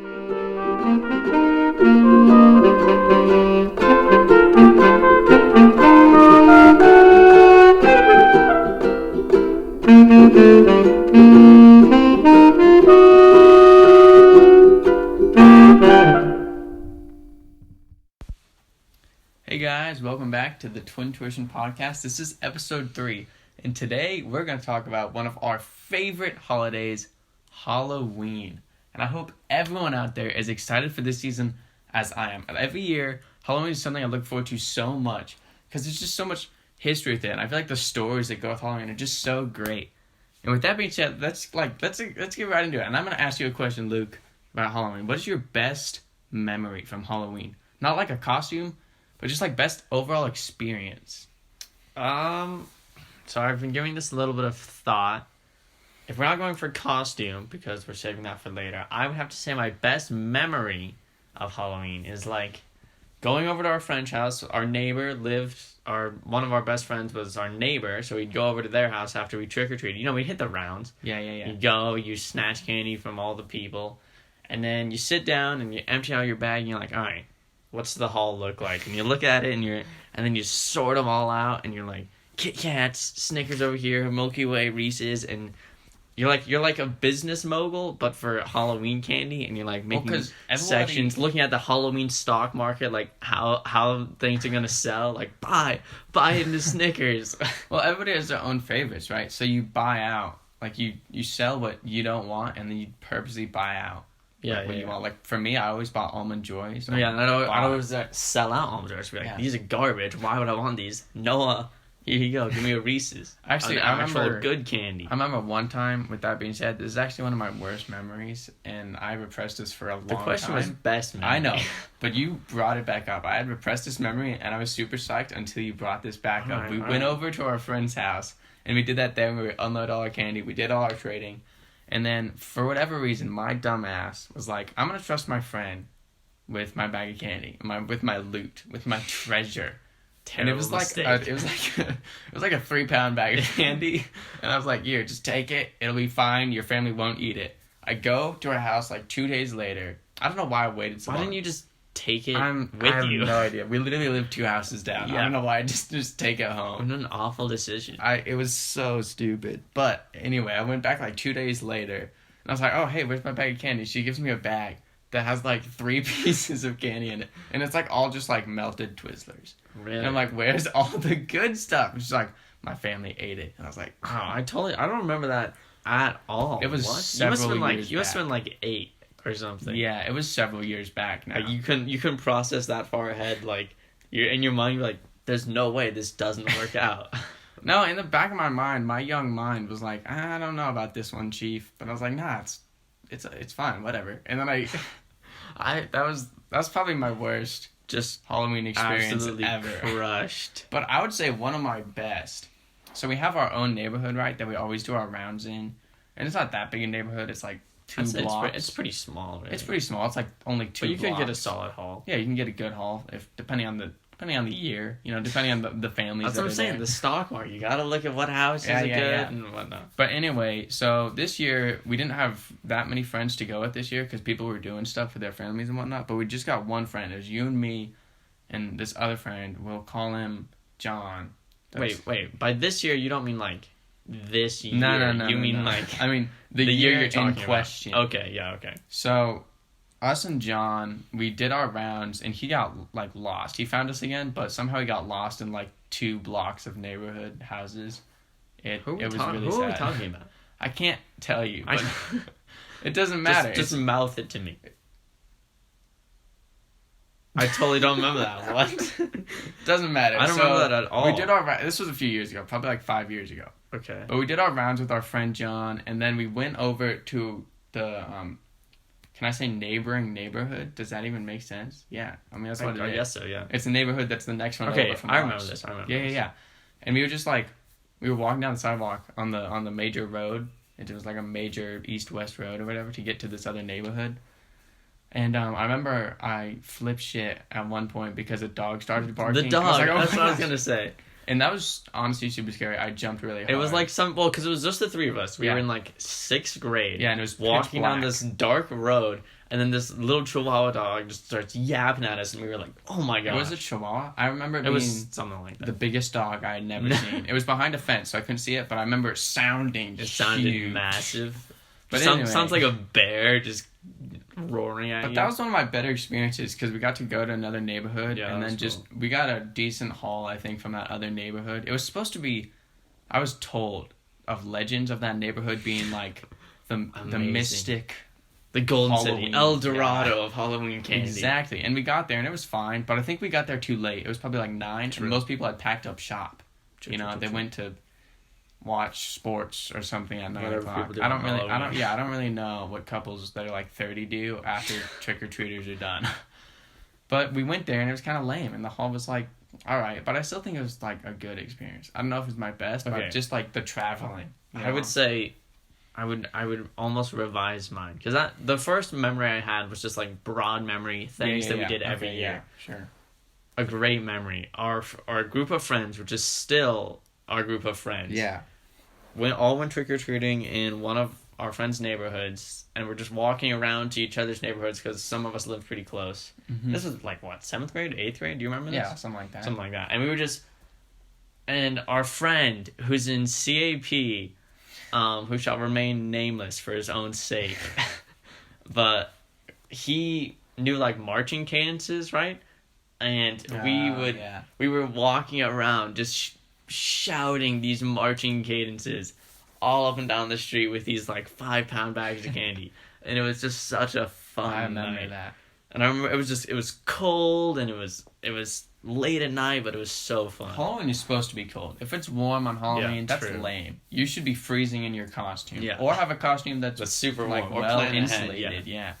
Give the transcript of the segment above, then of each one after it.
Hey guys, welcome back to the Twintuition podcast. This is episode 3, and today we're going to talk about one of our favorite holidays, Halloween. And I hope everyone out there is excited for this season as I am. Every year, Halloween is something I look forward to so much because there's just so much history with it. And I feel like the stories that go with Halloween are just so great. And with that being said, let's get right into it. And I'm going to ask you a question, Luke, about Halloween. What is your best memory from Halloween? Not like a costume, but just like best overall experience. So I've been giving this a little bit of thought. If we're not going for costume, because we're saving that for later, I would have to say my best memory of Halloween is like going over to our friend's house. Our neighbor one of our best friends was our neighbor, so we'd go over to their house after we trick-or-treated. You know, we'd hit the rounds. Yeah. You go, you snatch candy from all the people, and then you sit down and you empty out your bag and you're like, all right, what's the haul look like? And you look at it and then you sort them all out and you're like, Kit Kats, Snickers over here, Milky Way, Reese's, and you're like a business mogul, but for Halloween candy, and you're like making sections, looking at the Halloween stock market, like how things are gonna sell, like buy into Snickers. Well, everybody has their own favorites, right? So you buy out, like you sell what you don't want, and then you purposely buy out. You want. Like for me, I always bought Almond Joys. And I always sell out Almond Joys. Be like, these are garbage. Why would I want these? Noah, here you go. Give me a Reese's. Actually, I remember good candy. I remember one time. With that being said, this is actually one of my worst memories, and I repressed this for a long time. The question was best memory. I know, but you brought it back up. I had repressed this memory, and I was super psyched until you brought this back up. We went over to our friend's house, and we did that there. We unloaded all our candy. We did all our trading. And then, for whatever reason, my dumb ass was like, I'm going to trust my friend with my bag of candy, with my loot, with my treasure. Terrible and it was like a 3-pound bag of candy. And I was like, here, just take it. It'll be fine. Your family won't eat it. I go to our house like 2 days later. I don't know why I waited so long. Why didn't you just take it I have you? No idea. We literally live 2 houses down. Yeah. I don't know why I just take it home. What an awful decision. It was so stupid. But anyway, I went back like 2 days later, and I was like, oh, hey, where's my bag of candy? She gives me a bag that has like 3 pieces of candy in it, and it's like all just like melted Twizzlers. Really? And I'm like, where's all the good stuff? And she's like, my family ate it. And I was like, oh. I don't remember that at all. It was several years back. You must have been like 8 or something. Yeah, it was several years back now. Like you couldn't process that far ahead. Like you're in your mind, you're like, there's no way this doesn't work out. No, in the back of my mind, my young mind was like, I don't know about this one, Chief. But I was like, nah, it's fine, whatever. And then that's probably my worst just Halloween experience ever. Crushed. But I would say one of my best. So we have our own neighborhood, right, that we always do our rounds in. And it's not that big a neighborhood. It's like 2 blocks. It's pretty small, really. It's pretty small. It's like only 2 blocks. But you could get a solid haul. Yeah, you can get a good haul depending on the year, depending on the families. That's what I'm saying. There. The stock market. You gotta look at what houses are good and whatnot. But anyway, so this year we didn't have that many friends to go with this year because people were doing stuff with their families and whatnot. But we just got one friend. It was you and me, and this other friend. We'll call him John. Wait. By this year, you don't mean like this year. No. You mean no. like I mean the year you're talking in question. About. Okay. Yeah. Okay. So, us and John, we did our rounds, and he got like lost. He found us again, but somehow he got lost in like 2 blocks of neighborhood houses. It was really sad. Who are we talking about? I can't tell you, but it doesn't matter. Just mouth it to me. I totally don't remember that. What? Doesn't matter. I don't remember that at all. We did this was a few years ago, probably like 5 years ago. Okay. But we did our rounds with our friend John, and then we went over to the can I say neighboring neighborhood? Does that even make sense? Yeah. I mean, that's what it is. I guess so, yeah. It's a neighborhood that's the next one over from I ours. remember this. Yeah. And we were just like, we were walking down the sidewalk on the major road. It was like a major east-west road or whatever to get to this other neighborhood. And I remember I flipped shit at one point because a dog started barking. The dog, like, that's what I was going to say. And that was honestly super scary. I jumped really hard. It was like because it was just the 3 of us. We were in like 6th grade. Yeah, and it was walking on this dark road. And then this little Chihuahua dog just starts yapping at us, and we were like, "Oh my god!" Was it Chihuahua? I remember it being was something like that. the biggest dog I had never seen. It was behind a fence, so I couldn't see it, but I remember it sounding It sounded huge. massive. But Sounds like a bear just roaring at you. But that was one of my better experiences because we got to go to another neighborhood, Yeah, and that then was just cool. we got a decent haul, I think, from that other neighborhood. It was supposed to be, I was told of legends of that neighborhood being like the Amazing. mystic. The Golden Halloween, City, El Dorado of Halloween candy. Exactly, and we got there and it was fine, but I think we got there too late. It was probably like 9, True. and most people had packed up shop. True, They went to watch sports or something at 9 Whatever o'clock. people do I on don't Halloween. I don't really know what couples that are like 30 do after trick-or-treaters are done. But we went there and it was kind of lame, and the hall was like, all right, but I still think it was like a good experience. I don't know if it's my best, Okay. but just like the traveling. I would say, I would almost revise mine because the first memory I had was just like broad memory things that we did every year. Yeah, sure. A great memory. Our group of friends, which is still our group of friends. Yeah. Went trick or treating in one of our friends' neighborhoods, and we're just walking around to each other's neighborhoods because some of us lived pretty close. Mm-hmm. This was like what, 7th grade, 8th grade? Do you remember this? Yeah, something like that. Something like that. And we were just, and our friend who's in CAP, who shall remain nameless for his own sake, but he knew like marching cadences, right? And we were walking around just shouting these marching cadences all up and down the street with these like 5-pound bags of candy, and it was just such a fun I remember night. that. And I remember it was cold and it was late at night, but it was so fun. Halloween is supposed to be cold. If it's warm on Halloween, Yeah, that's true. lame. You should be freezing in your costume. Yeah. Or have a costume that's But super like warm or well plan ahead, insulated. Yeah.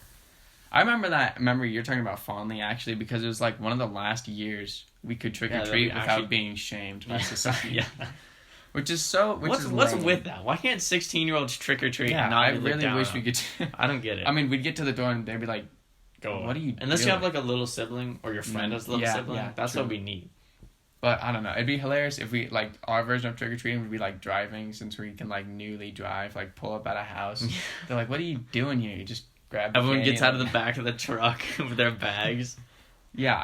I remember you're talking about fondly actually because it was like one of the last years we could trick or that we treat without actually- being shamed by Yeah. society. Yeah. What's What's lame. with that? Why can't 16-year-olds trick or treat? Yeah, and not I be looked really down wish on? we could. I don't get it. I mean, we'd get to the door and they'd be like, Go. what are you Unless you doing? have like a little sibling or your friend has a little Yeah, sibling. yeah, That's true. what we need. But I don't know. It'd be hilarious if we like our version of trick or treating would be like driving since we can like newly drive, like pull up at a house. They're like, "What are you doing here?" You just grab. The Everyone candy gets and, out of the back of the truck with their bags. Yeah,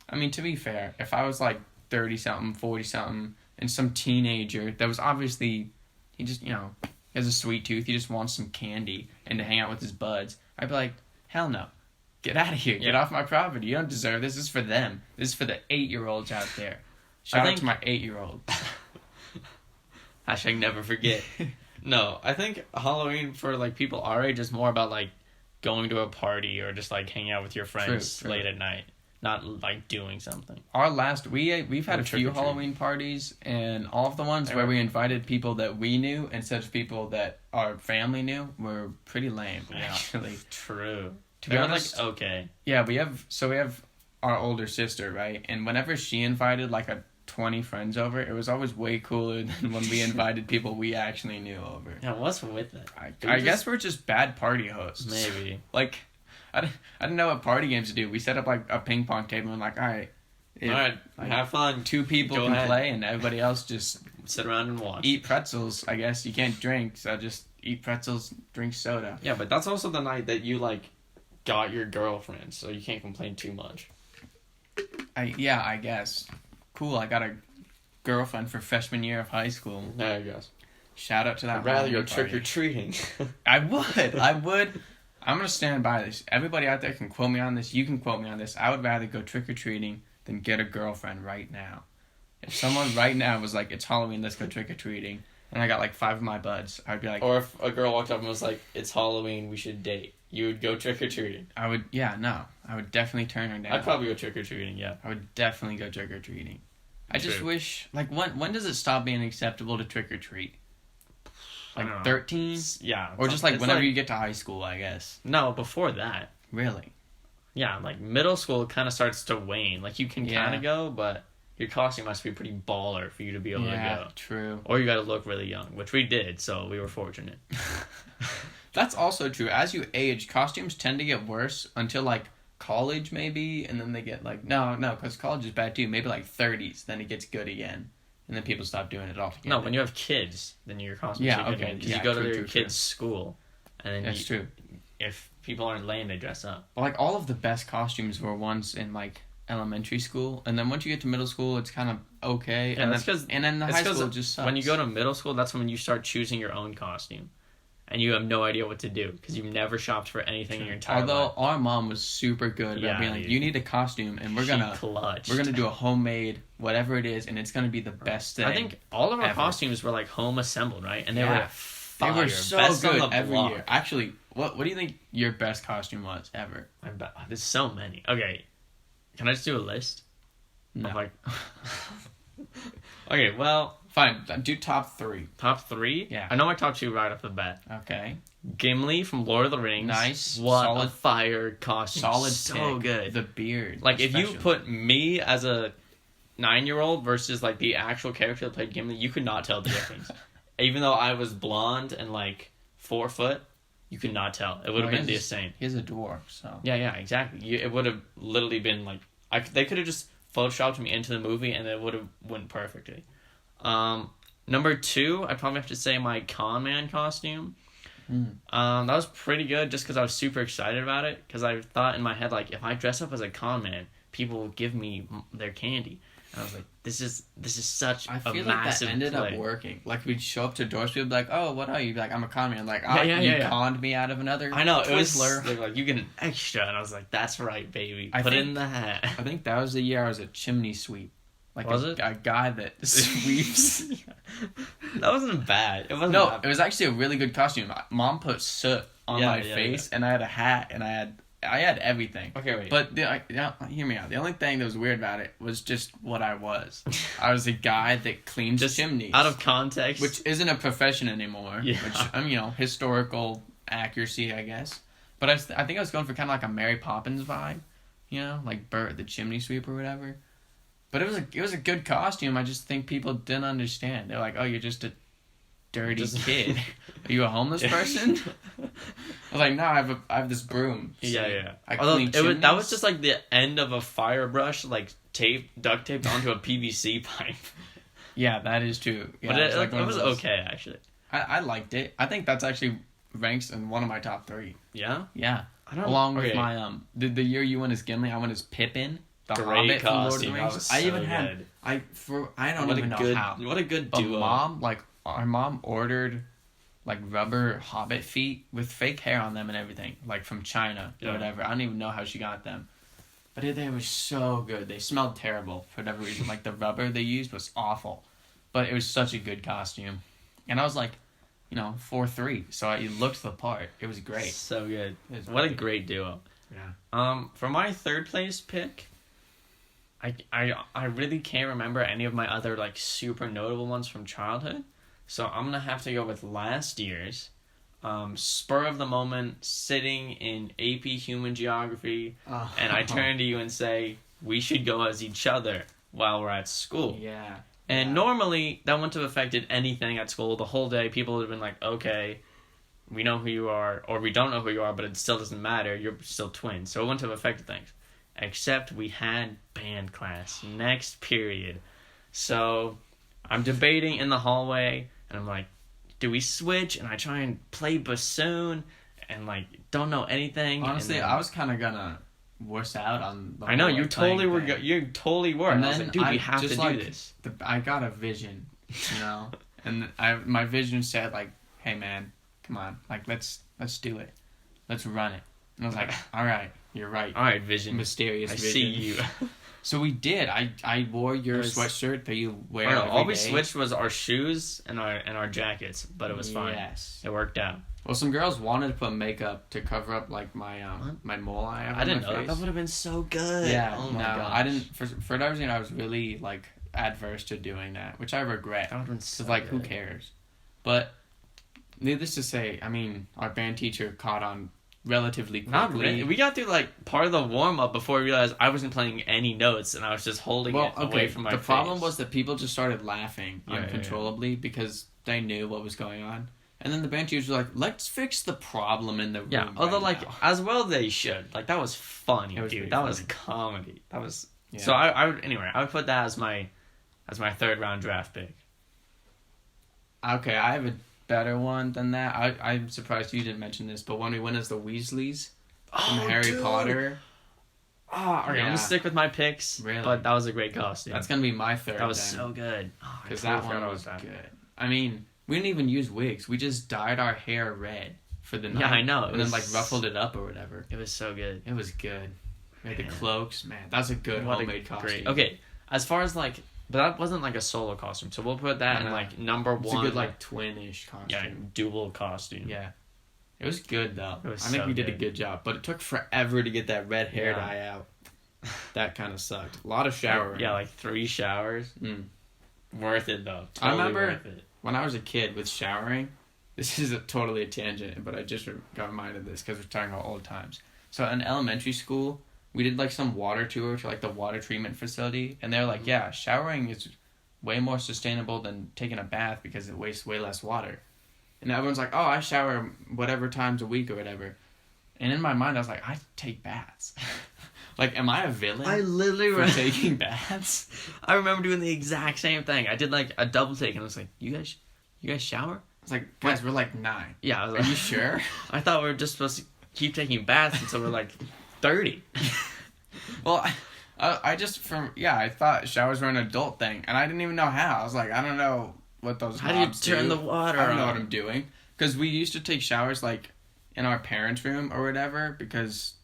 I mean, to be fair, if I was like 30-something, 40-something, and some teenager that was obviously, he just, he has a sweet tooth, he just wants some candy and to hang out with his buds, I'd be like, hell no. Get out of here. Get Yeah. off my property. You don't deserve this. This is for them. This is for the 8-year-olds out there. Shout out to my 8-year-old. Hashtag never forget. No, I think Halloween for like people our age is more about like going to a party or just like hanging out with your friends True. late at night, not like doing something. Our last, we've had Or a few trick-or-treat. Halloween parties, and all of the ones where we invited people that we knew instead of people that our family knew were pretty lame, actually. True. To be honest, like okay. yeah, we have our older sister, right? And whenever she invited like 20 friends over, it was always way cooler than when we invited people we actually knew over. Yeah, what's with it? I guess we're just bad party hosts. Maybe. Like, I didn't know what party games to do. We set up like a ping pong table and like, all right, All right, like, have fun. 2 people Go can ahead. play and everybody else just Sit around and watch. eat pretzels. I guess you can't drink, so just eat pretzels, drink soda. Yeah, but that's also the night that you like got your girlfriend, so you can't complain too much. I guess. Cool. I got a girlfriend for freshman year of high school. There you go. Shout out to that. I'd rather go Halloween party. trick or treating. I would. I'm gonna stand by this. Everybody out there can quote me on this. You can quote me on this. I would rather go trick or treating than get a girlfriend right now. If someone right now was like, "It's Halloween, let's go trick or treating," and I got like 5 of my buds, I'd be like, Or if a girl walked up and was like, "It's Halloween, we should date," you would go trick or treating. I would. Yeah, no, I would definitely turn her down. I'd probably go trick or treating. Yeah. I would definitely go trick or treating. I just True. wish, like, when does it stop being acceptable to trick or treat? I don't know. Like 13, Yeah. or just like it's whenever you get to high school, I guess. No, before that. Really? Yeah, like middle school kind of starts to wane. Like you can Yeah. kind of go, but your costume must be pretty baller for you to be able to go. True. Or you got to look really young, which we did, so we were fortunate. That's also true. As you age, costumes tend to get worse until like college maybe, and then they get like no, because college is bad too. Maybe like 30s, then it gets good again, and then people stop doing it altogether. No, when you have kids, then your costume Yeah, should get okay, because yeah, you go to true, your true, kid's school, and then That's true. if people aren't lame, they dress up. Like, all of the best costumes were ones in, like, elementary school, and then once you get to middle school, it's kind of okay. Yeah, and that's because and then the high school just sucks. When you go to middle school, that's when you start choosing your own costume, and you have no idea what to do because you've never shopped for anything in your entire life. Although our mom was super good about being like, you need a costume, and we're gonna do a homemade whatever it is, and it's gonna be the best thing. I think all of our ever. costumes were like home assembled, right? And they were fire. They were so best good on the every block. year. Actually, what do you think your best costume was ever? There's so many. Okay, can I just do a list? No. Of like, okay, well, fine. Do top 3. Top 3. Yeah. I know my top 2 right off the bat. Okay. Gimli from Lord of the Rings. Nice. What solid, a fire costume. Solid. So pick. good. The beard. Like especially. if you put me as a 9-year-old versus like the actual character that played Gimli, you could not tell the difference. Even though I was blonde and like 4 foot, you could not tell. It would have been the same. He's a dwarf, so. Yeah, exactly. It would have literally been like they could have just photoshopped me into the movie and it would have went perfectly. Number 2, I'd probably have to say my con man costume. That was pretty good just because I was super excited about it, because I thought in my head, like, if I dress up as a con man, people will give me their candy. And I was like, this is such a massive I feel like that ended up working. Like, we'd show up to doors, people would be like, oh, what are you? Be like, I'm a con man. Like, you conned me out of another I know, it was Twizzler. They were like, you get an extra. And I was like, that's right, baby. Put it in the hat. I think that was the year I was a chimney sweep. Like, was it? A guy that sweeps. That wasn't bad. It wasn't. No, it was actually a really good costume. Mom put soot on my face, and I had a hat, and I had everything. Okay, wait. But hear me out. The only thing that was weird about it was just what I was. I was a guy that cleans just chimneys. Out of context. Which isn't a profession anymore. Yeah. Which, historical accuracy, I guess. But I think I was going for kind of like a Mary Poppins vibe. Like Bert the chimney sweep or whatever. But it was a good costume. I just think people didn't understand. They're like, oh, you're just a dirty kid. Are you a homeless person? I was like, no, I have this broom. So Yeah. I clean that was just like the end of a fire brush, like duct taped onto a PVC pipe. Yeah, that is true. Yeah, but it was okay, actually. I liked it. I think that's actually ranks in one of my top 3. Yeah? Yeah. Along with my the year you went as Gimli, I went as Pippin. The Hobbit from Lord of the Rings. I even had I don't even know how. What a good duo. Our mom ordered like rubber Hobbit feet with fake hair on them and everything, like from China or whatever. I don't even know how she got them, but they were so good. They smelled terrible for whatever reason. Like the rubber they used was awful, but it was such a good costume, and I was like, 4'3", so it looked the part. It was great. So good. What a great duo. Yeah. For my 3rd place pick, I really can't remember any of my other like super notable ones from childhood, so I'm gonna have to go with last year's. Spur of the moment, sitting in AP Human Geography, and I turn to you and say, we should go as each other while we're at school. Yeah. And normally that wouldn't have affected anything at school the whole day. People would have been like, okay, we know who you are, or we don't know who you are, but it still doesn't matter. You're still twins, so it wouldn't have affected things. Except we had band class next period. So I'm debating in the hallway, and I'm like, do we switch? And I try and play bassoon, and like don't know anything. Honestly, I was kind of gonna wuss out on the I know, you totally were. You totally were. And I was like, dude, we have to do this. I got a vision, and my vision said like, hey man, come on, like let's do it. Let's run it. And I was like, all right. You're right. All right, vision. Mysterious vision. I see you. So we did. I wore your sweatshirt that you wear every all day. we switched was our shoes and our jackets, but it was fine. Yes. It worked out. Well, some girls wanted to put makeup to cover up like my mole I have. I didn't know face. that would have been so good. Yeah. Oh my gosh. I didn't. For whatever reason, I was really like adverse to doing that, which I regret. That would have been so like, good. who cares? But needless to say, I mean, our band teacher caught on relatively quickly. Not really. We got through like part of the warm up before we realized I wasn't playing any notes and I was just holding it away from my face. The problem was that people just started laughing uncontrollably because they knew what was going on. And then the band teachers were like, let's fix the problem in the room. Yeah, although right like now. as well they should. Like that was funny, dude. That was comedy. That was so I would put that as my 3rd round draft pick. Okay, I have better one than that. I'm surprised you didn't mention this, but when we went as the Weasleys from Harry Potter. Oh, okay, I'm gonna stick with my picks. Really? But that was a great costume. That's gonna be my third. That was so good. Because that one was good. I mean, we didn't even use wigs. We just dyed our hair red for the night. Yeah, I know. And then like ruffled it up or whatever. It was so good. It was good. We had the cloaks, man. That's a good homemade costume. Great. Okay, as far as like, but that wasn't like a solo costume, so we'll put that in like number one. It's a good like twin-ish costume. Yeah, dual costume. Yeah. It was good though. I think we did a good job, but it took forever to get that red hair dye out. That kind of sucked. A lot of showering. Yeah, like 3 showers. Worth it though. Totally I remember worth it. When I was a kid with showering. This is totally a tangent, but I just got reminded of this because we're talking about old times. So in elementary school, we did like some water tour to like the water treatment facility, and they're like, yeah, showering is way more sustainable than taking a bath because it wastes way less water. And everyone's like, oh, I shower whatever times a week or whatever. And in my mind, I was like, I take baths. Like, am I a villain? I literally for taking baths? I remember doing the exact same thing. I did like a double take, and I was like, you guys shower? I was like, guys, we're like 9. Yeah, I was like, are you sure? I thought we were just supposed to keep taking baths until we're like 30. Well, I thought showers were an adult thing, and I didn't even know how. I was like, I don't know what those How do you turn the water on? I don't know what I'm doing. Because we used to take showers, like, in our parents' room or whatever, because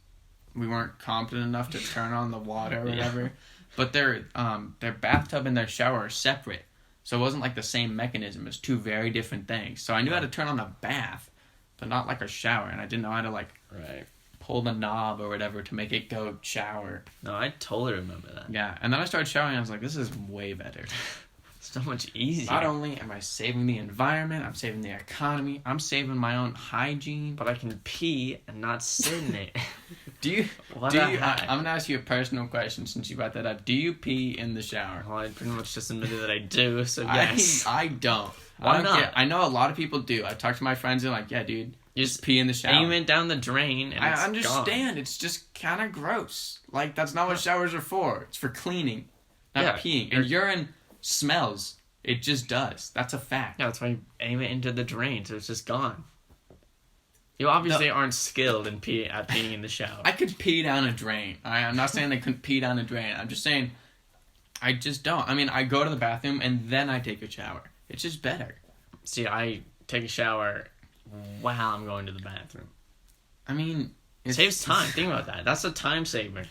we weren't competent enough to turn on the water or whatever. Yeah. But their bathtub and their shower are separate. So it wasn't like the same mechanism. It was 2 very different things. So I knew how to turn on a bath, but not like a shower. And I didn't know how to, like, pull the knob or whatever to make it go shower. No, I totally remember that. Yeah, and then I started showering, and I was like, this is way better. So much easier. Not only am I saving the environment, I'm saving the economy, I'm saving my own hygiene. But I can pee and not sit in it. I'm going to ask you a personal question since you brought that up. Do you pee in the shower? Well, I pretty much just admitted that I do, so yes. I don't. Why not? I know a lot of people do. I talked to my friends and they're like, yeah, dude, you just pee in the shower. Aim it down the drain and I understand. It's just kind of gross. Like, that's not what showers are for. It's for cleaning, not peeing. And urine smells. It just does. That's a fact. Yeah, that's why you aim it into the drain, so it's just gone. You obviously aren't skilled in peeing in the shower. I could pee down a drain. I'm not saying I couldn't pee down a drain. I'm just saying I just don't. I mean, I go to the bathroom and then I take a shower. It's just better. See, I take a shower while I'm going to the bathroom. I mean, it saves time. Think about that. That's a time saver.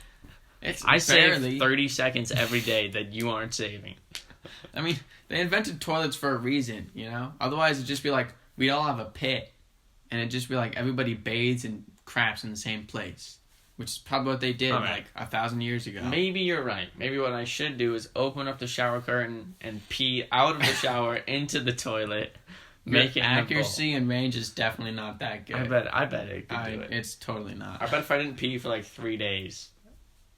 I barely. save 30 seconds every day that you aren't saving. I mean, they invented toilets for a reason, you know? Otherwise, it'd just be like, we all have a pit. And it'd just be like, everybody bathes and craps in the same place. Which is probably what they did, like, 1,000 years ago. Maybe you're right. Maybe what I should do is open up the shower curtain and pee out of the shower into the toilet. Make it accuracy and range is definitely not that good. I bet it could do it. It's totally not. I bet if I didn't pee for like 3 days,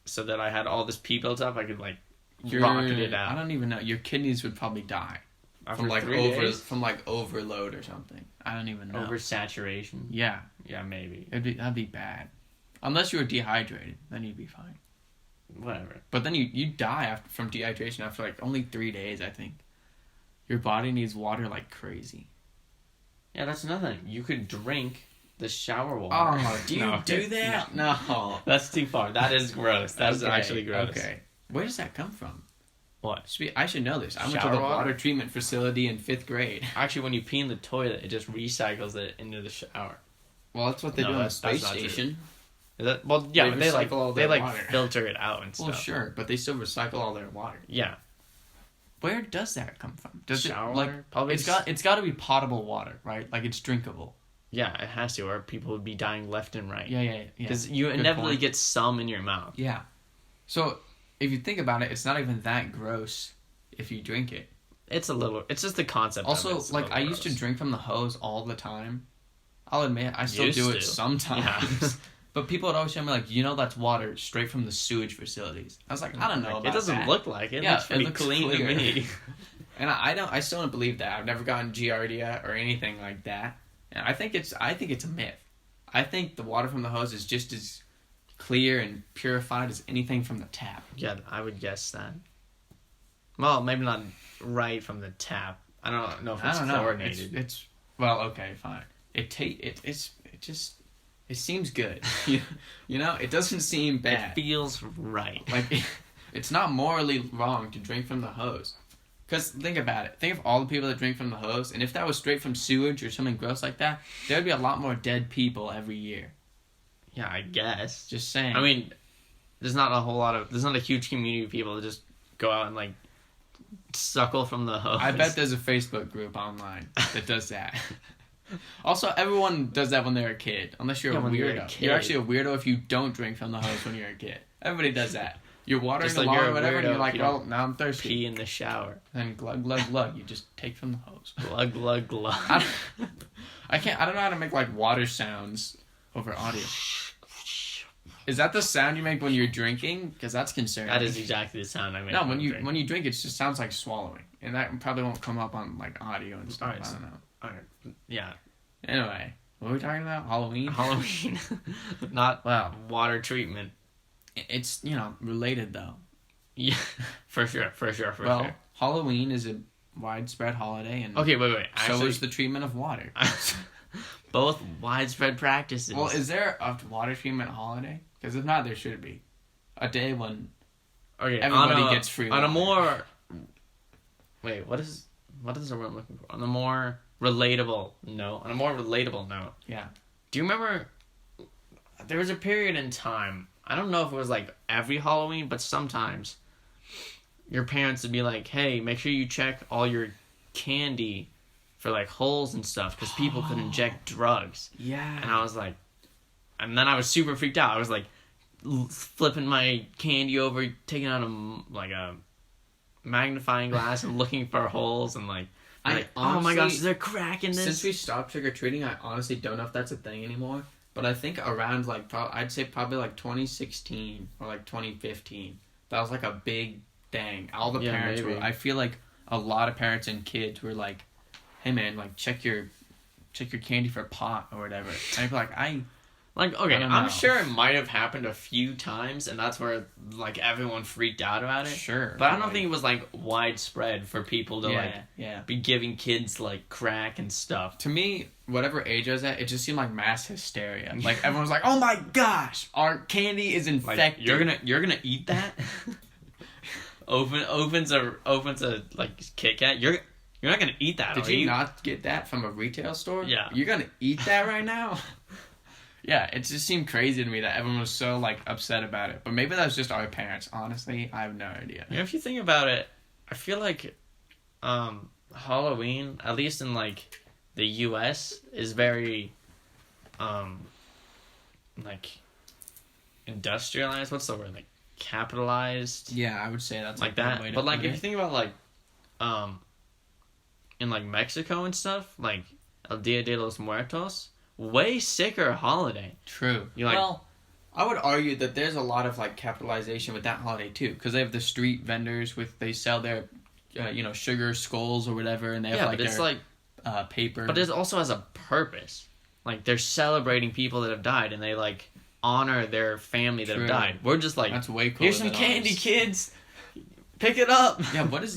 so that I had all this pee built up, I could like rocket it out. I don't even know. Your kidneys would probably die from like overload or something. I don't even know. Oversaturation. Yeah. Yeah, maybe. That'd be bad. Unless you were dehydrated, then you'd be fine. Whatever. But then you die from dehydration after like only 3 days, I think. Your body needs water like crazy. Yeah, that's nothing. You could drink the shower water. Oh, do you do that? No. That's too far. That is gross. That's actually gross. Okay. Where does that come from? What? I should know this. I went to the water treatment facility in 5th grade. Actually, when you pee in the toilet, it just recycles it into the shower. Well, that's what they do on the space station. Is that, well, yeah, they water. filter it out and stuff. Well, sure, but they still recycle all their water. Yeah. Where does that come from? Does shower it water? Probably it's got to be potable water, right? Like it's drinkable. Yeah, it has to, or people would be dying left and right. Yeah. Because you inevitably get some in your mouth. Yeah. So if you think about it, it's not even that gross if you drink it. It's just the concept. Also, like I used to drink from the hose all the time. I'll admit, I still do it sometimes. Yeah. But people would always tell me, like, that's water straight from the sewage facilities. I was like, I don't know about that. It doesn't look like it. Yeah, it looks clean to me. And I still don't believe that. I've never gotten Giardia or anything like that. And I think it's a myth. I think the water from the hose is just as clear and purified as anything from the tap. Yeah, I would guess that. Well, maybe not right from the tap. I don't know if it's chlorinated. Well, okay, fine. It seems good. You know, it doesn't seem bad. It feels right. Like, it's not morally wrong to drink from the hose. Because think about it. Think of all the people that drink from the hose, and if that was straight from sewage or something gross like that, there would be a lot more dead people every year. Yeah, I guess. Just saying. I mean, there's not a huge community of people that just go out and, like, suckle from the hose. I bet there's a Facebook group online that does that. Also, everyone does that when they're a kid, unless you're a weirdo. You're actually a weirdo if you don't drink from the hose when you're a kid. Everybody does that. You're watering the lawn or whatever, and you're like, well, now I'm thirsty. Pee in the shower. And glug, glug, glug. You just take from the hose. Glug, glug, glug. I don't know how to make, like, water sounds over audio. Is that the sound you make when you're drinking? Because that's concerning. That is exactly the sound I make. No, when you drink, it just sounds like swallowing. And that probably won't come up on, like, audio and stuff. Right, I don't know. Alright, yeah. Anyway, what were we talking about? Halloween? Halloween. Not water treatment. It's, related, though. Yeah, for sure. Well, Halloween is a widespread holiday, and okay, wait. So is the treatment of water. Both widespread practices. Well, is there a water treatment holiday? Because if not, there should be. A day when everybody gets free water. On a more... Wait, what is the word I'm looking for? On a more relatable note. Yeah. Do you remember... There was a period in time... I don't know if it was, like, every Halloween, but sometimes your parents would be like, hey, make sure you check all your candy for, like, holes and stuff, because people could inject drugs. Yeah. And I was like... And then I was super freaked out. I was, like, flipping my candy over, taking out a magnifying glass and looking for holes, and, like... oh my gosh, is there crack in this? Since we stopped trick-or-treating, I honestly don't know if that's a thing anymore. But I think around, like, I'd say probably, like, 2016 or, like, 2015. That was, like, a big thing. All the parents were... I feel like a lot of parents and kids were like, hey, man, like, check your candy for pot or whatever. And I'd be like, I'm sure it might have happened a few times, and that's where, like, everyone freaked out about it. Sure. But I don't think it was, like, widespread for people to, be giving kids, like, crack and stuff. To me, whatever age I was at, it just seemed like mass hysteria. Like, everyone was like, oh my gosh, our candy is infected. Like, you're gonna eat that? opens a, like, Kit Kat. You're not gonna eat that, Did you not get that from a retail store? Yeah. You're gonna eat that right now? Yeah, it just seemed crazy to me that everyone was so, like, upset about it. But maybe that was just our parents. Honestly, I have no idea. You know, if you think about it, I feel like Halloween, at least in, like, the U.S., is very, like, industrialized. What's the word? Like, capitalized? Yeah, I would say that's like that. But, like, if you think about, like, in, like, Mexico and stuff, like, El Dia de los Muertos... way sicker holiday. True. Well, I would argue that there's a lot of, like, capitalization with that holiday too, because they have the street vendors they sell their, sugar skulls or whatever, and they have paper. But it also has a purpose. Like, they're celebrating people that have died, and they, like, honor their family that have died. We're just like, that's way cooler. Here's some candy, kids. Pick it up. Yeah. What is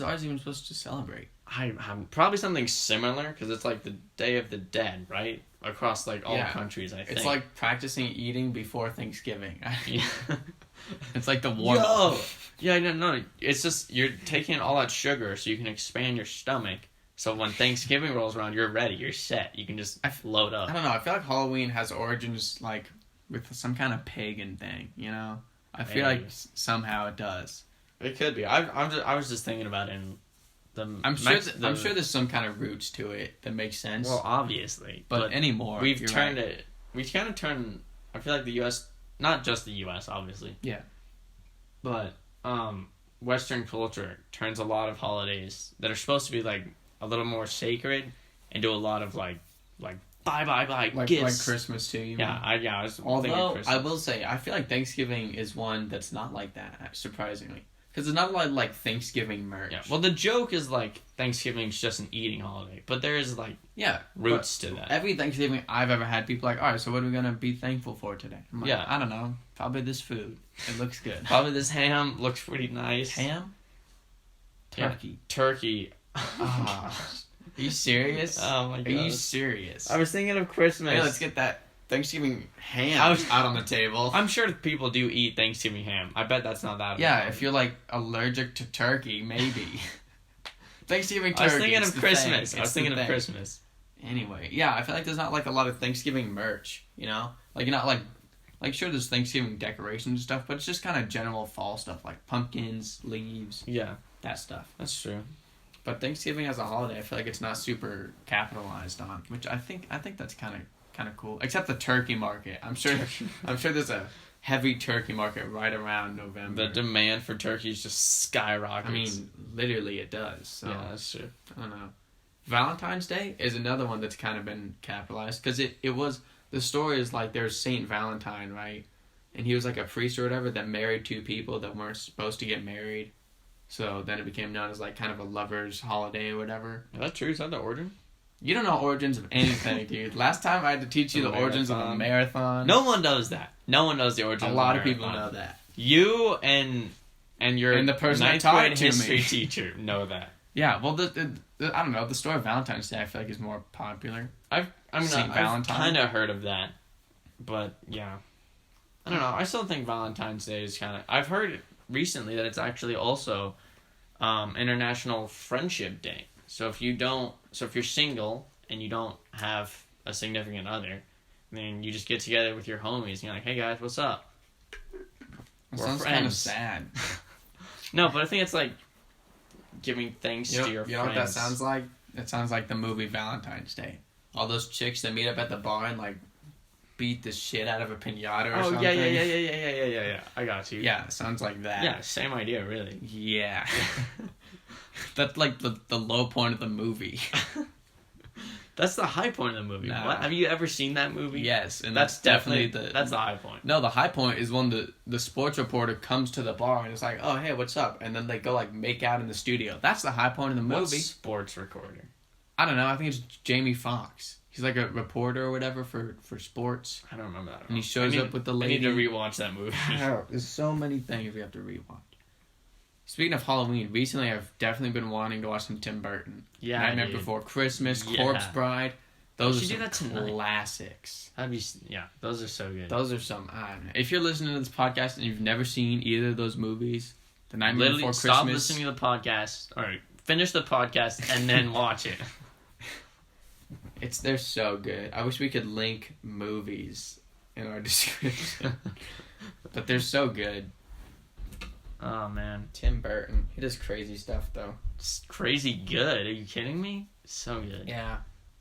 ours even supposed to celebrate? I'm probably something similar, because it's like the Day of the Dead, right? Across, like, all countries, I think. It's like practicing eating before Thanksgiving. Yeah. It's like the warm-up. Yeah, no. It's just, you're taking all that sugar so you can expand your stomach. So when Thanksgiving rolls around, you're ready. You're set. You can just load up. I don't know. I feel like Halloween has origins, like, with some kind of pagan thing, you know? I feel like somehow it does. It could be. I was just thinking about it in... I'm sure there's some kind of roots to it that makes sense. Well, obviously, but anymore we've kind of turned. I feel like the U.S., not just the U.S., obviously. Yeah. But Western culture turns a lot of holidays that are supposed to be, like, a little more sacred into a lot of like bye gifts. Like Christmas too. You mean? I was thinking Christmas. I will say I feel like Thanksgiving is one that's not like that, surprisingly. Because it's not like Thanksgiving merch. Yeah. Well, the joke is, like, Thanksgiving's just an eating holiday. But there is, like, roots to that. Every Thanksgiving I've ever had, people are like, all right, so what are we going to be thankful for today? I'm like, yeah. I don't know. Probably this food. It looks good. Probably this ham looks pretty nice. Ham? Turkey. Yeah. Turkey. Are you serious? Oh my god. Are you serious? I was thinking of Christmas. Hey, let's get that Thanksgiving ham out on the table. I'm sure people do eat Thanksgiving ham. I bet that's not that. Yeah, important. if you're like allergic to turkey, maybe. Thanksgiving turkey. I was thinking of Christmas. I was thinking of thing. Christmas. Anyway, yeah, I feel like there's not like a lot of Thanksgiving merch, you know? Like you're not like sure there's Thanksgiving decorations and stuff, but it's just kind of general fall stuff like pumpkins, leaves, Yeah, that stuff. that's true. But Thanksgiving as a holiday, I feel like it's not super capitalized on, which I think that's kind of cool. Except the turkey market. I'm sure there's a heavy turkey market right around November. The demand for turkeys just skyrockets. I mean, literally it does. So yeah, that's true. I don't know. Valentine's Day is another one that's kind of been capitalized because it was, the story is like there's Saint Valentine, right? And he was like a priest or whatever that married two people that weren't supposed to get married. So then it became known as like kind of a lover's holiday or whatever. Is that true? Is that the origin? You don't know origins of anything, dude. Last time I had to teach you the origins of a marathon. No one knows that. No one knows the origin. A lot of people know that. You and the person that ninth taught grade it to history me. teacher know that. Yeah, well, the I don't know, the story of Valentine's Day I feel like is more popular. I've Saint Valentine. kind of heard of that, but yeah, I don't know. I still think Valentine's Day is kind of. I've heard recently that it's actually also International Friendship Day. So if you're single and you don't have a significant other, then you just get together with your homies and you're like, hey guys, what's up? That We're sounds friends. kind of sad. No, but I think it's like giving thanks to your friends. You know what that sounds like? It sounds like the movie Valentine's Day. All those chicks that meet up at the bar and like beat the shit out of a pinata or something. Oh yeah. I got you. Yeah, it sounds like that. Yeah, same idea, really. Yeah. That's like the low point of the movie. That's the high point of the movie. Nah. What? Have you ever seen that movie? Yes, and that's definitely that's the high point. No, the high point is when the sports reporter comes to the bar and it's like, oh hey, what's up? And then they go like make out in the studio. That's the high point of the movie. What sports recorder? I don't know. I think it's Jamie Foxx. He's like a reporter or whatever for sports. I don't remember that. And he shows up with the lady. I need to rewatch that movie. There's so many things we have to rewatch. Speaking of Halloween, recently I've definitely been wanting to watch some Tim Burton. Yeah, Nightmare dude. Before Christmas, Yeah. Corpse Bride. Those should are do that some tonight. classics. Those are so good. Those are some. I don't know. If you're listening to this podcast and you've never seen either of those movies, The Nightmare Before Christmas. Stop listening to the podcast. All right, finish the podcast and then watch it. They're so good. I wish we could link movies in our description, but they're so good. Oh man, Tim Burton. He does crazy stuff though. it's crazy good. Are you kidding me? So good. Yeah.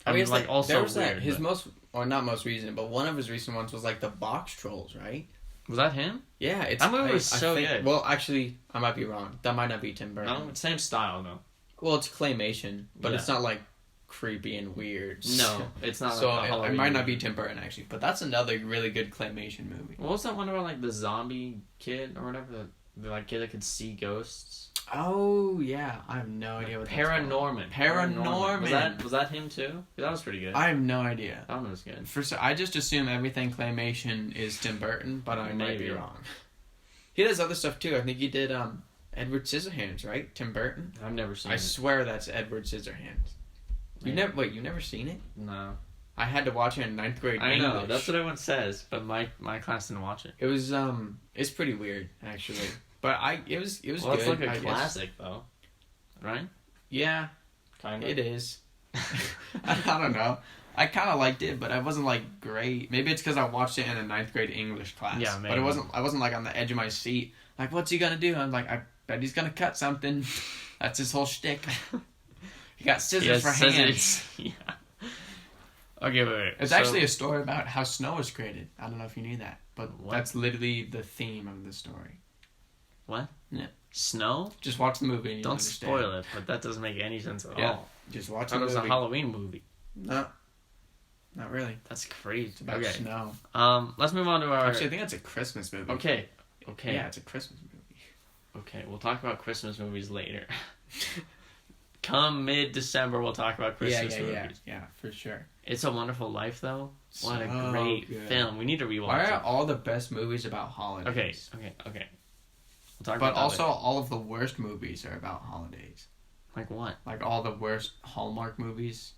I mean, like also there was weird. his but- most, or not most recent, but one of his recent ones was like the Box Trolls, right? Was that him? Yeah, That movie was so good. Well, actually, I might be wrong. That might not be Tim Burton. No, same style though. Well, it's claymation, but Yeah. it's not like creepy and weird. No, it's not. So like a it Halloween might not movie. be Tim Burton actually, but that's another really good claymation movie. What was that one about like the zombie kid or whatever? The like kid that could see ghosts. Oh yeah, I have no idea what that's called. Paranorman. Was that him too? That was pretty good. I have no idea. That one was good. I just assume everything claymation is Tim Burton, but I might be Maybe. wrong. He does other stuff too. I think he did Edward Scissorhands, right? Tim Burton. I've never seen I it. swear that's Edward Scissorhands. You never seen it? No. I had to watch it in 9th grade I English. know, that's what everyone says, but my class didn't watch it. It was it's pretty weird actually, but it was Well, good. it's like a I guess. classic though, right? Yeah, Kind of. it is. I don't know. I kind of liked it, but I wasn't like great. Maybe it's because I watched it in a 9th grade English class. Yeah, But maybe. I wasn't like on the edge of my seat. Like, what's he gonna do? I'm like, I bet he's gonna cut something. That's his whole shtick. He got scissors for hands. Yeah. Okay, wait. It's actually a story about how snow was created. I don't know if you knew that, but What? that's literally the theme of the story. What? Yeah. Snow? Just watch the movie and you'll Don't understand. spoil it, but that doesn't make any sense at Yeah. all. Just watch I the thought it was movie. a Halloween movie. No, not really. That's crazy. It's about Okay. snow. Let's move on to our. Actually, I think it's a Christmas movie. Okay. Yeah, it's a Christmas movie. Okay, we'll talk about Christmas movies later. Come mid-December, we'll talk about Christmas movies. Yeah, for sure. It's a Wonderful Life, though. What a So great good. film. We need to rewatch Why it. are all the best movies about holidays? Okay. We'll talk But about that also, later. all of the worst movies are about holidays. Like what? Like all the worst Hallmark movies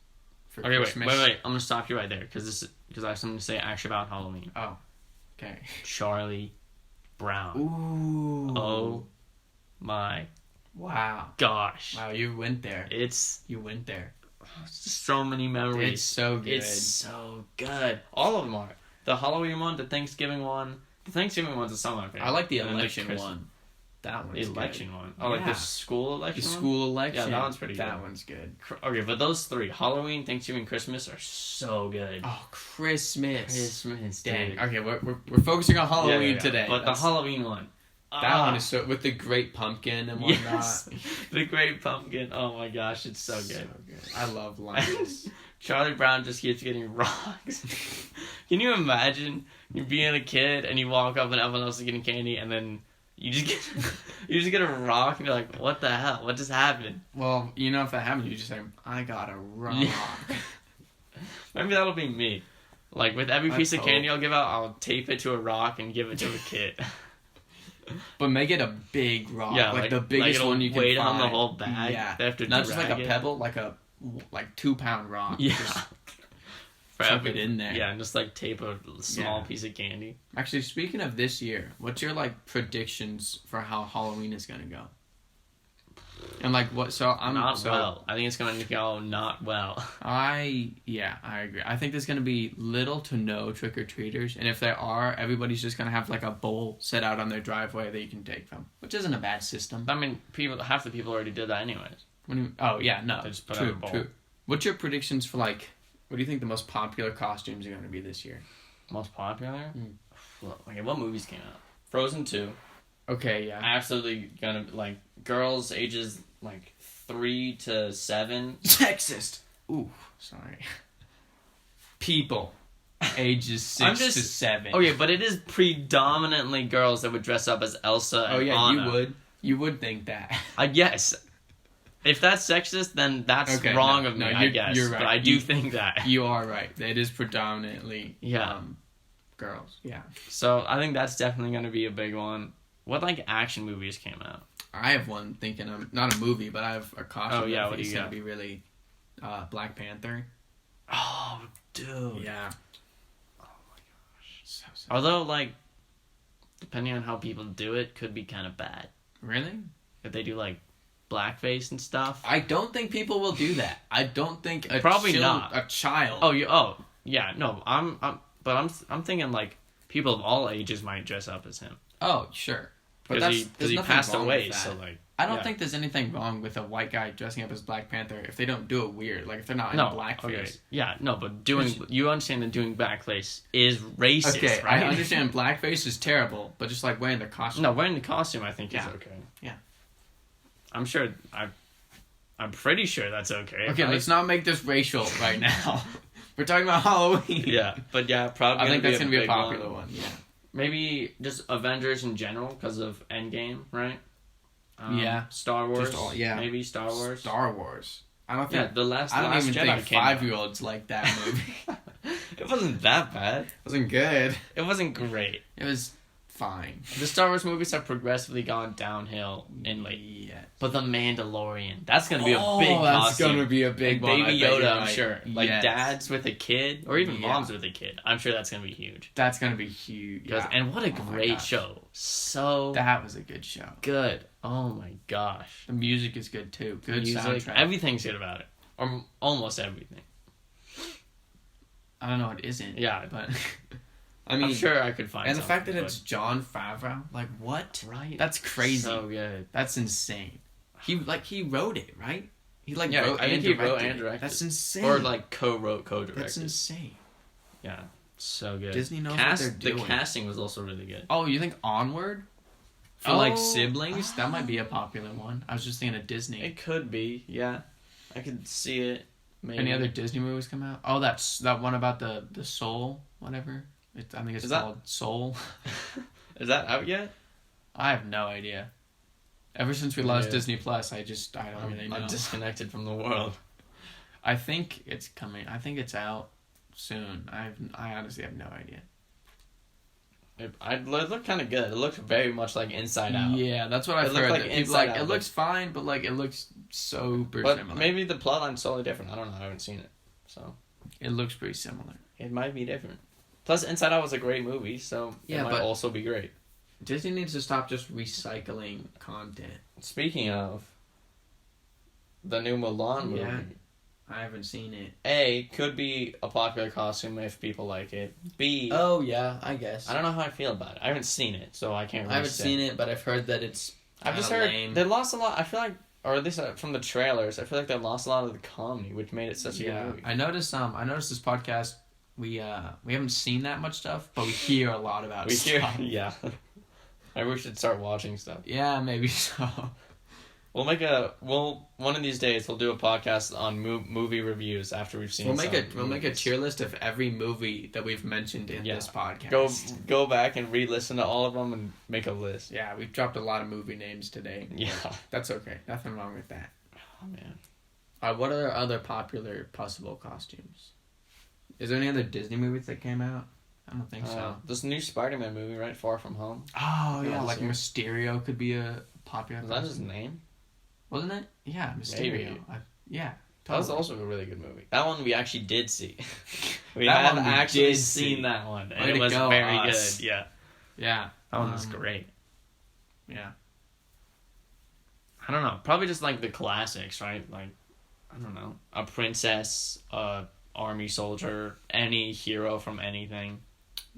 for Okay, Christmas. wait. I'm gonna stop you right there because I have something to say actually about Halloween. Oh, okay. Charlie Brown. Ooh. Oh my Wow. gosh. Wow, you went there. You went there. just so many memories. It's so good. It's so good. All of them are. The Halloween one, the Thanksgiving one. The Thanksgiving one's a some of my favorite. I like the And then election Christmas- one. That one's The good. election one. Oh, like the Yeah. school The election one? school election. Yeah, that one's pretty That good. one's good. Okay, but those three, Halloween, Thanksgiving, Christmas, are so good. Oh, Christmas. Christmas, Dang. dude. Okay, we're focusing on Halloween Yeah. today. But the Halloween one. That one is so with the great pumpkin and whatnot. Yes, the Great Pumpkin. Oh my gosh, it's so good. I love lines. Charlie Brown just keeps getting rocks. Can you imagine you being a kid and you walk up and everyone else is getting candy and then you just get a rock and you're like, what the hell? What just happened? Well, you know if that happens, you just say, "I got a rock." Yeah. Maybe that'll be me. Like with every piece of candy I'll give out, I'll tape it to a rock and give it to a kid. But make it a big rock, Yeah, like the biggest it'll one you can weight find. on the whole bag. Yeah, They have to not just like a drag it. pebble, like a 2-pound rock. Yeah. Just For chuck every- it in there. Yeah, and just like tape a small Yeah. piece of candy. Actually, speaking of this year, what's your predictions for how Halloween is gonna go? And what? So I'm Well. I think it's going to go not well. I agree. I think there's gonna be little to no trick or treaters, and if there are, everybody's just gonna have a bowl set out on their driveway that you can take from, which isn't a bad system. I mean, half the people already did that anyways. Oh yeah, no, They just put out a bowl. true. What's your predictions for what do you think the most popular costumes are gonna be this year? Most popular? Mm. Okay, what movies came out? Frozen 2. Okay, yeah. Absolutely gonna, girls ages, 3 to 7. Sexist. Ooh, sorry. People ages 6 to 7. Okay, but it is predominantly girls that would dress up as Elsa and Oh yeah, Anna. you would think that. Yes. If that's sexist, then that's Okay, wrong no, of me, no, I you're- guess. you're right. But I do think that. You are right. It is predominantly Yeah. girls. Yeah. So I think that's definitely going to be a big one. What action movies came out? I have one thinking not a movie, but I have a costume. Oh, yeah, that what do you is gonna got? be really Black Panther. Oh, dude. Yeah. So. Although, depending on how people do it, could be kind of bad. Really? If they do, blackface and stuff. I don't think people will do that. I don't think Probably not. a child. Yeah, no, I'm thinking, people of all ages might dress up as him. Oh, sure. But Because there's he nothing passed wrong away, with that. so, I don't yeah. think there's anything wrong with a white guy dressing up as Black Panther if they don't do it weird. If they're not in blackface. Okay. Yeah, no, but you understand that doing blackface is racist, Okay, right? I understand blackface is terrible, but just wearing the costume. No, wearing the costume I think is Yeah. okay. Yeah. I'm pretty sure that's okay. Okay, right? let's not make this racial right now. We're talking about Halloween. Yeah, but probably. I think that's gonna be a big popular one. Yeah. Maybe just Avengers in general because of Endgame, right? Yeah. Star Wars. Yeah. Maybe Star Wars. Star Wars. I don't think. Yeah, the last. I don't Last even Jedi think came out. 5-year-olds like that movie. It wasn't that bad. It wasn't good. It wasn't great. It was fine. The Star Wars movies have progressively gone downhill in Yeah. But the Mandalorian, that's gonna be a Oh, big that's costume. gonna be a big And one. Baby I bet Yoda, you're I'm right. sure. Yes. Dads with a kid, or even Yeah. moms with a kid. I'm sure that's gonna be huge. That's gonna be huge. Yeah. And what a Oh my great gosh. show. So That was a good show. good. Oh my gosh. The music is good too. Good Music, soundtrack. everything's good about it. Or almost everything. I don't know. It isn't. Yeah. But I mean, I'm sure I could find and the fact that something, it's Jon Favreau, what? right. That's crazy. So good. That's insane. He wrote it, right? He Yeah, wrote I think and he wrote directed and it. directed. That's insane. Or co-wrote, co-directed. That's insane. Yeah. So good. Disney knows what they're doing. The casting was also really good. Oh, you think Onward? For Oh. siblings? That might be a popular one. I was just thinking of Disney. It could be, yeah. I could see it. Maybe. Any other Disney movies come out? Oh, that's that one about the soul, whatever. I think it's Is that- called Soul. Is that out yet? I have no idea. Ever since we lost Yeah. Disney Plus, I don't really know. I'm disconnected from the world. I think it's coming. I think it's out soon. I honestly have no idea. It looked kind of good. It looked very much like Inside Out. Yeah, that's what I've heard. Like People Inside Out, it looks fine, but like it looks super but similar. maybe the plotline's totally different. I don't know. I haven't seen it, so It looks pretty similar. it might be different. Plus, Inside Out was a great movie, so Yeah, it might but- also be great. Disney needs to stop just recycling content. Speaking of the new Mulan movie, Yeah. I haven't seen it. A, could be a popular costume if people like it. B, Oh yeah, I guess. I don't know how I feel about it. I haven't seen it, so I can't really I haven't say. seen it, but I've heard that it's. I've just kinda heard lame. they lost a lot. I feel like, or at least from the trailers, I feel like they lost a lot of the comedy, which made it such a good movie. I noticed. I noticed this podcast. We haven't seen that much stuff, but we hear a lot about. We hear, stuff. yeah. Maybe we should start watching stuff. Yeah, maybe so. One of these days we'll do a podcast on movie reviews after we've seen. We'll make a tier list of every movie that we've mentioned in this podcast. Go back and re-listen to all of them and make a list. Yeah, we've dropped a lot of movie names today. Yeah, That's okay. Nothing wrong with that. oh man. What are other popular possible costumes? Is there any other Disney movies that came out? I don't think so. This new Spider-Man movie, right? Far From Home. Oh Yeah, yeah, like this Mysterio could be a popular. Is that his name? Wasn't it? Yeah, Mysterio. Maybe. Yeah. That was Totally. also a really good movie. That one we actually did see. we That have one we actually did seen see. that one, and Way it to was go, very us. good. Yeah, Yeah. that one was great. Yeah. I don't know. Probably just like the classics, right? Like, I don't know, a princess, a army soldier, any hero from anything.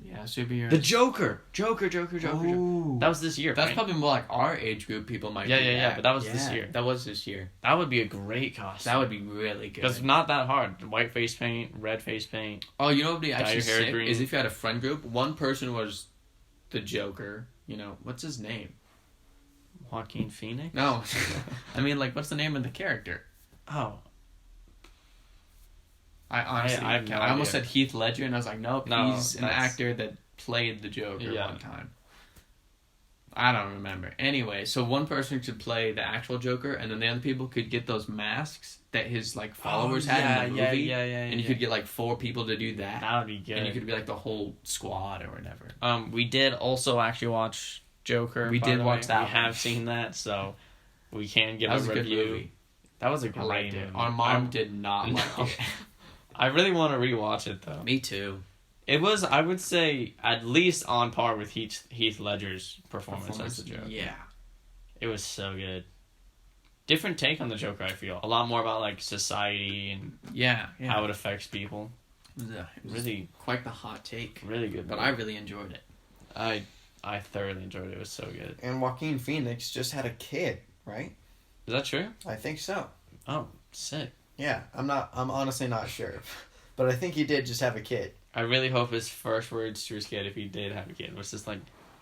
Yeah, superheroes. The Joker. Joker. Ooh. That was this year. That's right? probably more like our age group. People might. do that. but that was this year. That was this year. That would be a great costume. That would be really good. Because not that hard. White face paint, red face paint. Oh, you know what would be Dye actually your hair sick green. is if you had a friend group. One person was the Joker. You know what's his name? Joaquin Phoenix? No, I mean like what's the name of the character? Oh. I honestly, I have no I almost idea. said Heath Ledger, and I was like, nope, No, he's an that's- actor that played the Joker Yeah. one time. I don't remember. Anyway, so one person could play the actual Joker, and then the other people could get those masks that his like followers had in the movie. And you could get like 4 people to do that, That would be good. and you could be like the whole squad or whatever. We did also actually watch Joker. We by did the watch way. that We one. have seen that, so we can give That was a a good review. movie. That was a I great liked it. movie. Our mom did not No. like it. I really want to rewatch it though. Me too. It was, I would say, at least on par with Heath Ledger's performance as the Joker. Yeah. It was so good. Different take on the Joker, I feel. A lot more about like society and Yeah. how it affects people. It was Really, quite the hot take, really good. but movie. I really enjoyed it. I thoroughly enjoyed it. It was so good. And Joaquin Phoenix just had a kid, right? Is that true? I think so. Oh, sick. Yeah, I'm honestly not sure. But I think he did just have a kid. I really hope his first words to his kid, if he did have a kid, was just like,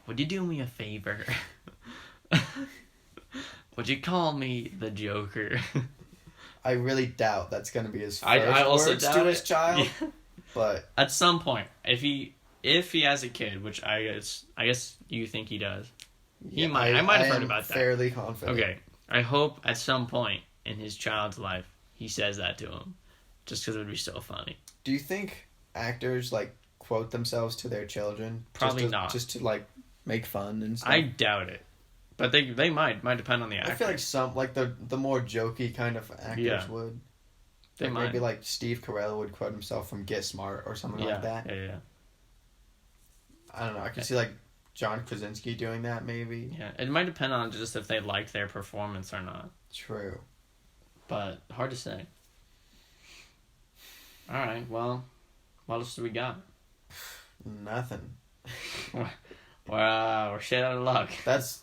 "Would you do me a favor? Would you call me the Joker?" I really doubt that's going to be his first I also words doubt to it. his child. Yeah. But At some point, if he has a kid, which I guess you think he does. I might have heard about that. Fairly confident. Okay, I hope at some point in his child's life he says that to him, just because it would be so funny. Do you think actors like quote themselves to their children? Probably just to, not. Just to like make fun and stuff. I doubt it, but they might depend on the actor. I feel like some like the more jokey kind of actors Yeah. would. They Like might. maybe like Steve Carell would quote himself from Get Smart or something like that. Yeah. I don't know. I could see like John Krasinski doing that maybe. Yeah, it might depend on just if they like their performance or not, True. but hard to say. All right, well, what else do we got? Nothing. We're shit out of luck. That's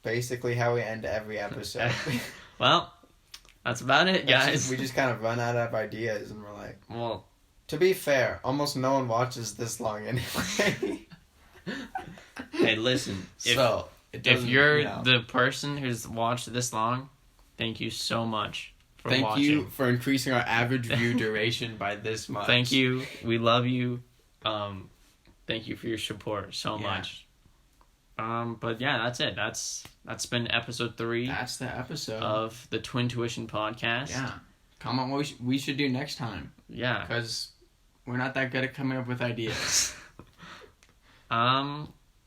basically how we end every episode. Well, that's about it, guys. We just kind of run out of ideas and we're like, Well, to be fair, almost no one watches this long anyway. hey, listen. So If you're the person who's watched this long, thank you so much for thank watching. you for increasing our average view duration by this much. Thank you. We love you. Thank you for your support so Yeah. much. But yeah, that's it. That's been episode 3 That's the episode of the Twintuition podcast. Yeah. Comment what we should do next time, Yeah. because we're not that good at coming up with ideas.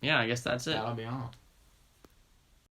Yeah, I guess that's it. That'll be all.